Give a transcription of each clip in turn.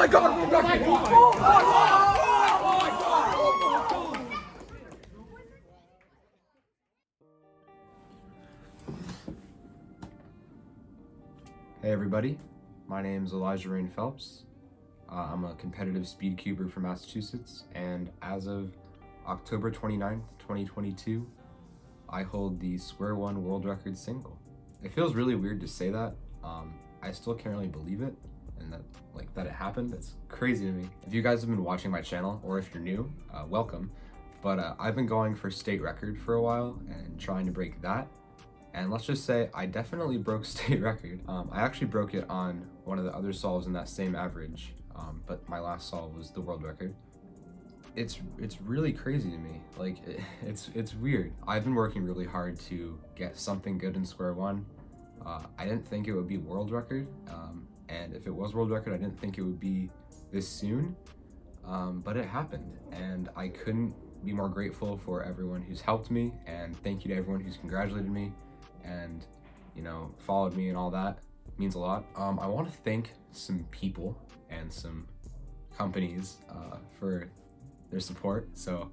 my god! Oh my god! Oh my god! Hey everybody, my name is Elijah Rain Phelps. I'm a competitive speed cuber from Massachusetts, and as of October 29th, 2022, I hold the Square-1 world record single. It feels really weird to say that. I still can't really believe it, and that it happened. It's crazy to me. If you guys have been watching my channel, or if you're new, welcome. But I've been going for state record for a while and trying to break that. And let's just say I definitely broke state record. I actually broke it on one of the other solves in that same average, but my last solve was the world record. It's really crazy to me. Like, it's weird. I've been working really hard to get something good in Square-1. I didn't think it would be world record, and if it was world record, I didn't think it would be this soon, but it happened, and I couldn't be more grateful for everyone who's helped me, and thank you to everyone who's congratulated me and, you know, followed me and all that. It means a lot. I want to thank some people and some companies for their support, so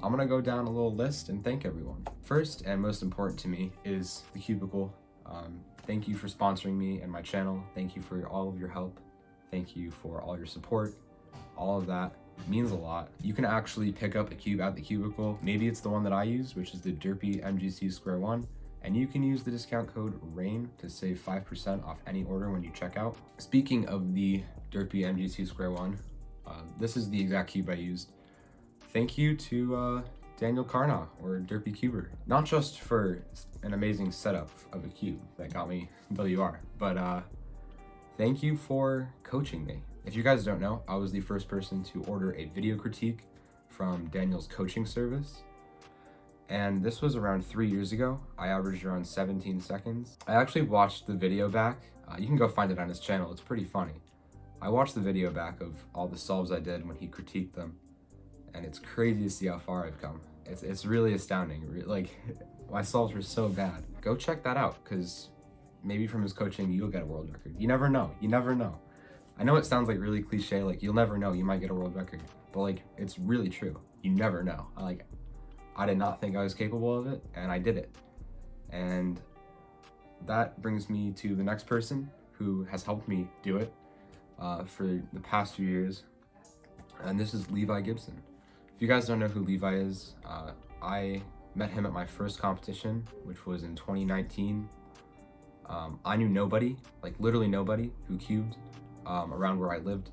I'm gonna go down a little list and thank everyone. First and most important to me is the Cubicle. Thank you for sponsoring me and my channel. Thank you for all of your help. Thank you for all your support. All of that means a lot. You can actually pick up a cube at the Cubicle. Maybe it's the one that I use, which is the Derpy MGC Square-1, and you can use the discount code RAIN to save 5% off any order when you check out. Speaking of the Derpy MGC Square-1, this is the exact cube I used. Thank you to Daniel Karna, or Derpy Cuber, not just for an amazing setup of a cube that got me WR, but thank you for coaching me. If you guys don't know, I was the first person to order a video critique from Daniel's coaching service, and this was around 3 years ago. I averaged around 17 seconds. I actually watched the video back. You can go find it on his channel, it's pretty funny. I watched the video back of all the solves I did when he critiqued them, and it's crazy to see how far I've come. It's really astounding. Like, my solves were so bad. Go check that out, because maybe from his coaching you'll get a world record. You never know. You never know. I know it sounds like really cliche, like you'll never know, you might get a world record, but like, it's really true. You never know. I did not think I was capable of it, and I did it. And that brings me to the next person who has helped me do it for the past few years, and this is Levi Gibson. If you guys don't know who Levi is, I met him at my first competition, which was in 2019. I knew nobody, like literally nobody, who cubed around where I lived,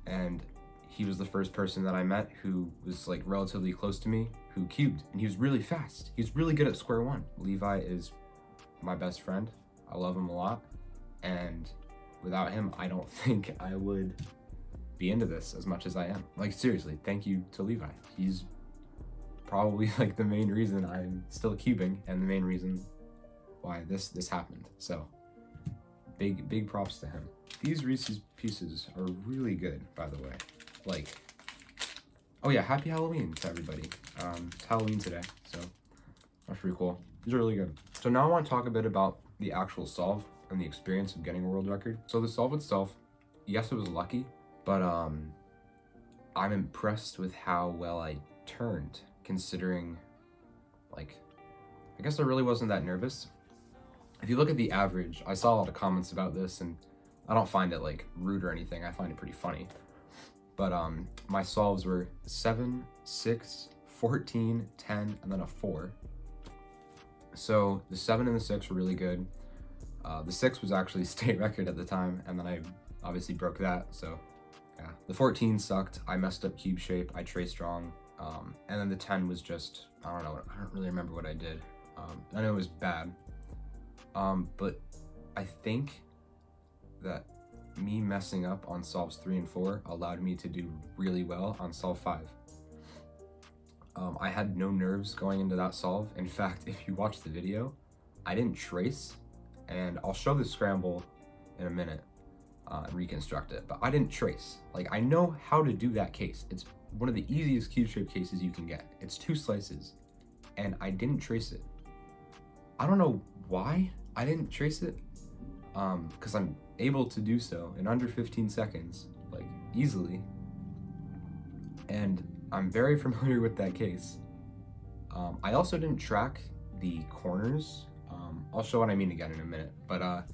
and he was the first person that I met who was like relatively close to me who cubed, and he was really fast. He's really good at Square-1. Levi is my best friend. I love him a lot, and without him, I don't think I would be into this as much as I am. Like, seriously, thank you to Levi. He's probably like the main reason I'm still cubing and the main reason why this happened. So big props to him. These Reese's Pieces are really good, by the way. Like, oh yeah, happy Halloween to everybody. It's Halloween today, so that's pretty cool. These are really good. So now I want to talk a bit about the actual solve and the experience of getting a world record. So the solve itself, yes, it was lucky, but I'm impressed with how well I turned, considering, like, I guess I really wasn't that nervous. If you look at the average, I saw a lot of comments about this, and I don't find it like rude or anything. I find it pretty funny. But my solves were 7, 6, 14, 10, and then a 4. So the 7 and the 6 were really good. The 6 was actually state record at the time, and then I obviously broke that, so yeah. The 14 sucked. I messed up cube shape. I traced wrong. And then the 10 was just, I don't know. I don't really remember what I did. I know it was bad. But I think that me messing up on solves 3 and 4 allowed me to do really well on solve 5. I had no nerves going into that solve. In fact, if you watch the video, I didn't trace, and I'll show the scramble in a minute and reconstruct it, but I didn't trace. Like, I know how to do that case. It's one of the easiest cube shape cases you can get. It's 2 slices, and I didn't trace it. I don't know why I didn't trace it. because I'm able to do so in under 15 seconds, like easily. And I'm very familiar with that case. I also didn't track the corners. I'll show what I mean again in a minute, but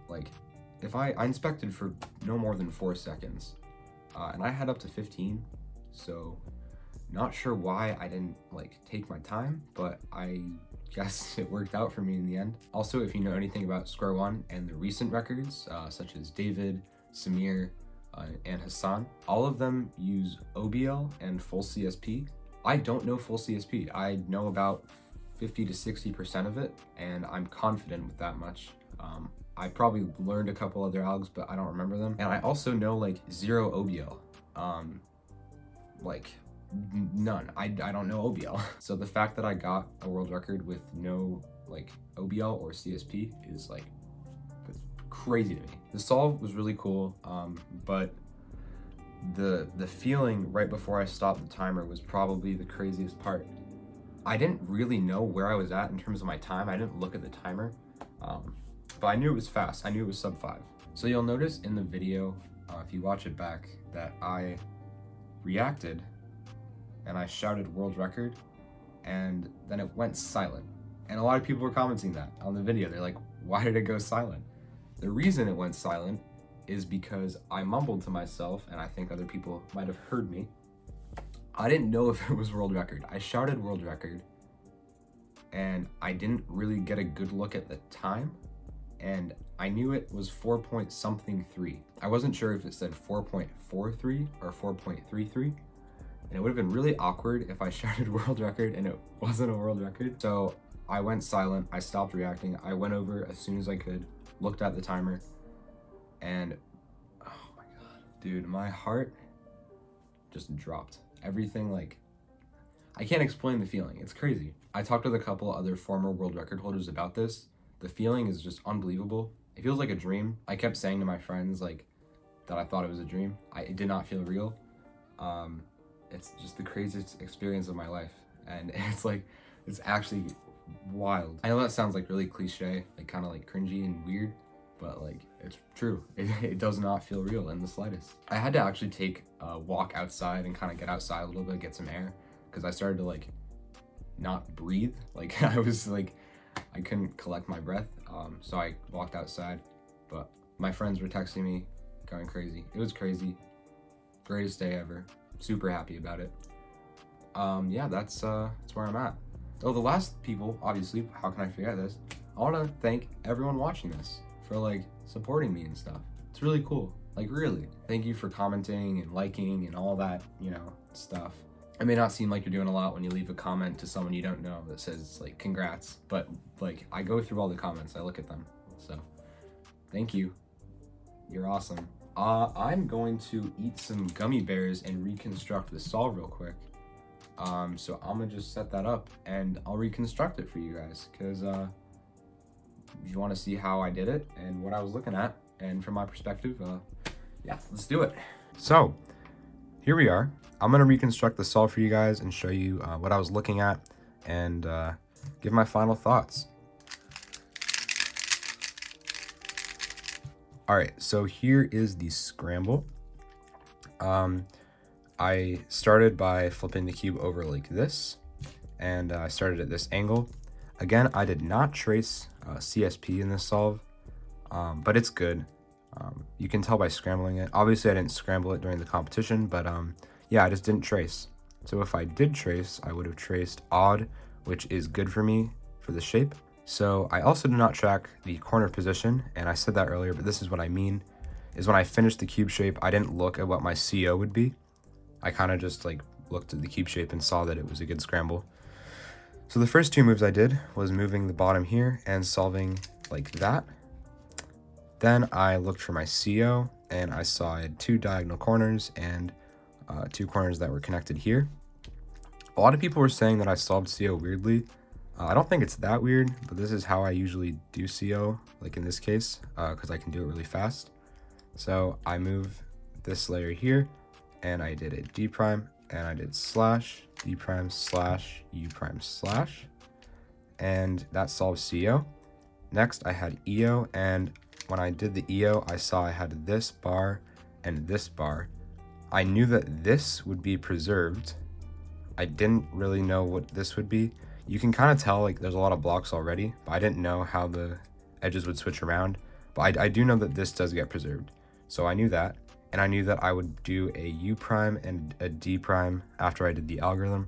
like if I inspected for no more than 4 seconds, and I had up to 15, so not sure why I didn't like take my time, but I guess it worked out for me in the end. Also, if you know anything about Square-1 and the recent records, such as David, Samir, and Hassan, all of them use OBL and full CSP. I don't know full CSP. I know about 50 to 60% of it, and I'm confident with that much. I probably learned a couple other algs, but I don't remember them. And I also know like 0 OBL. Like none. I don't know OBL. So the fact that I got a world record with no like OBL or CSP is like crazy to me. The solve was really cool, but the feeling right before I stopped the timer was probably the craziest part. I didn't really know where I was at in terms of my time. I didn't look at the timer, but I knew it was fast. I knew it was sub 5. So you'll notice in the video, if you watch it back, that I reacted and I shouted world record, and then it went silent. And a lot of people were commenting that on the video. They're like, why did it go silent? The reason it went silent is because I mumbled to myself, and I think other people might have heard me. I didn't know if it was world record. I shouted world record, and I didn't really get a good look at the time, and I knew it was 4.something3. I wasn't sure if it said 4.43 or 4.33, and it would have been really awkward if I shouted world record and it wasn't a world record. So I went silent, I stopped reacting, I went over as soon as I could, looked at the timer, and oh my god, dude, my heart just dropped. Everything, like, I can't explain the feeling. It's crazy. I talked with a couple other former world record holders about this. The feeling is just unbelievable. It feels like a dream. I kept saying to my friends like that I thought it was a dream. It did not feel real. It's just the craziest experience of my life, and it's like, it's actually wild. I know that sounds like really cliche, like kind of like cringy and weird, but like it's true. It does not feel real in the slightest. I had to actually take a walk outside and kind of get outside a little bit, get some air, because I started to like not breathe. Like I was like, I couldn't collect my breath. So I walked outside, but my friends were texting me, going crazy. It was crazy. Greatest day ever. Super happy about it. Yeah, that's where I'm at. Oh, the last people, obviously, how can I forget this? I want to thank everyone watching this for like supporting me and stuff. It's really cool. Like really. Thank you for commenting and liking and all that, you know, stuff. It may not seem like you're doing a lot when you leave a comment to someone you don't know that says like congrats, but like I go through all the comments, I look at them. So thank you. You're awesome. I'm going to eat some gummy bears and reconstruct the solve real quick. So I'm gonna just set that up and I'll reconstruct it for you guys, because you want to see how I did it and what I was looking at, and from my perspective, yeah, let's do it. So here we are. I'm gonna reconstruct the solve for you guys and show you what I was looking at, and give my final thoughts. All right, so here is the scramble. I started by flipping the cube over like this, and I started at this angle. Again, I did not trace CSP in this solve, but it's good. You can tell by scrambling it. Obviously, I didn't scramble it during the competition, but yeah, I just didn't trace. So if I did trace, I would have traced odd, which is good for me for the shape. So I also do not track the corner position, and I said that earlier, but this is what I mean, is when I finished the cube shape, I didn't look at what my CO would be. I kind of just like looked at the cube shape and saw that it was a good scramble. So the first two moves I did was moving the bottom here and solving like that. Then I looked for my CO, and I saw I had 2 diagonal corners and 2 corners that were connected here. A lot of people were saying that I solved CO weirdly. I don't think it's that weird, but this is how I usually do CO, like in this case, because I can do it really fast. So I move this layer here, and I did a D prime, and I did slash, D prime, slash, U prime, slash, and that solves CO. Next, I had EO, and when I did the EO, I saw I had this bar and this bar. I knew that this would be preserved. I didn't really know what this would be. You can kind of tell like there's a lot of blocks already, but I didn't know how the edges would switch around. But I do know that this does get preserved. So I knew that, and I knew that I would do a U prime and a D prime after I did the algorithm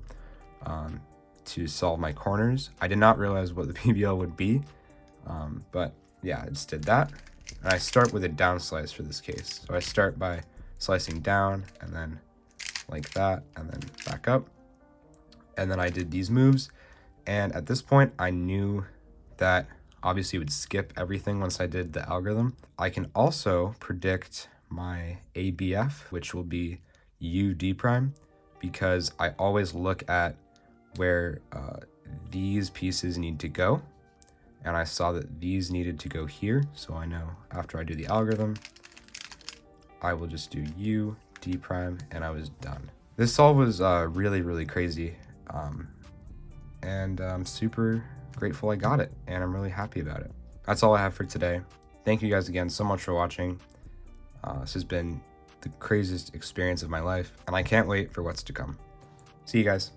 to solve my corners. I did not realize what the PBL would be, but yeah, I just did that. And I start with a down slice for this case. So I start by slicing down and then like that and then back up. And then I did these moves. And at this point, I knew that obviously it would skip everything once I did the algorithm. I can also predict my ABF, which will be UD prime, because I always look at where these pieces need to go. And I saw that these needed to go here. So I know after I do the algorithm, I will just do U, D prime, and I was done. This solve was really, really crazy. And I'm super grateful I got it, and I'm really happy about it. That's all I have for today. Thank you guys again so much for watching. This has been the craziest experience of my life, and I can't wait for what's to come. See you guys.